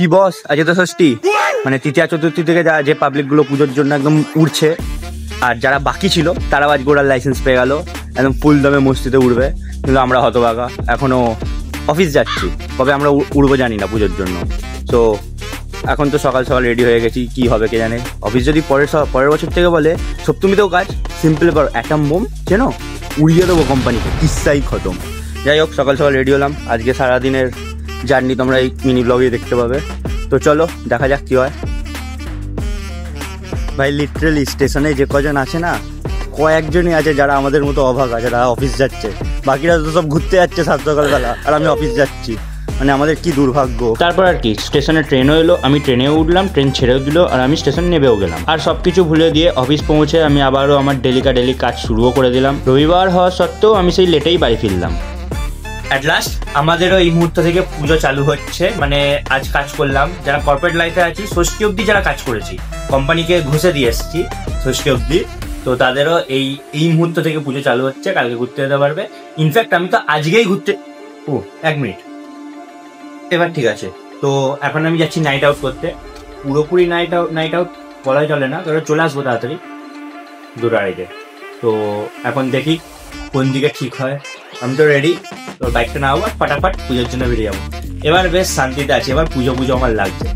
কি বস, আজকে তো ষষ্ঠী, মানে তৃতীয়া চতুর্থী থেকে যে পাবলিক গুলো পুজোর জন্য একদম উড়ছে, আর যারা বাকি ছিল তারাও আজ গোড়ার লাইসেন্স পেয়ে গেল, একদম ফুল দমে মস্তিতে উড়বে। কিন্তু আমরা হতভাগা এখনো অফিস যাচ্ছি, কবে আমরা উড়বো জানি না পুজোর জন্য। তো এখন তো সকাল সকাল রেডি হয়ে গেছি, কি হবে কে জানে। অফিস যদি পরের বছর থেকে বলে সপ্তমীতেও কাজ, সিম্পল ব্যাপার, অ্যাটম বোম চেনো, উড়িয়ে দেবো কোম্পানিকে, কিস্সাই খতম। যাই হোক, সকাল সকাল রেডি হলাম, আজকে সারাদিনের জার্নি তোমরা এই মিনি ব্লগে দেখতে পাবে। তো চলো দেখা যাক কি হয়। ভাই লিটারেলি স্টেশনে যে কজন আছে না, কয়েকজনই আছে যারা আমাদের মতো অভাগা, যারা অফিস যাচ্ছে, বাকিরা তো সব ঘুরতে যাচ্ছে সাত সকালবেলা, আর আমি অফিস যাচ্ছি, মানে আমাদের কি দুর্ভাগ্য। তারপর আর কি, স্টেশনে ট্রেনও এলো, আমি ট্রেনেও উঠলাম, ট্রেন ছেড়েও দিল, আর আমি স্টেশন নেবেও গেলাম। আর সবকিছু ভুলে দিয়ে অফিস পৌঁছে আমি আবারও আমার ডেলি কাজ শুরুও করে দিলাম। রবিবার হওয়া সত্ত্বেও আমি সেই লেটেই বাড়ি ফিরলাম। অ্যাট লাস্ট আমাদেরও এই মুহূর্ত থেকে পুজো চালু হচ্ছে, মানে আজ কাজ করলাম, যারা কর্পোরেট লাইফে আছি ষষ্ঠী অবধি যারা কাজ করেছি, কোম্পানিকে ঘুষে দিয়ে এসেছি ষষ্ঠী অবধি, তো তাদেরও এই মুহূর্ত থেকে পুজো চালু হচ্ছে, কালকে ঘুরতে যেতে পারবে। ইনফ্যাক্ট আমি তো আজকেই ঘুরতে, এক মিনিট, এবার ঠিক আছে। তো এখন আমি যাচ্ছি নাইট আউট করতে, পুরোপুরি নাইট আউট বলাই চলে না, কারণ চলে আসবো তাড়াতাড়ি 2:30-এ। তো এখন দেখি কোন দিকে ঠিক হয়। আমি তো রেডি, তো বাইকটা নাও আর ফাটাফাট পুজোর জন্য বেরিয়ে যাবো। এবার বেশ শান্তিতে আছি, এবার পুজো আমার লাগছে।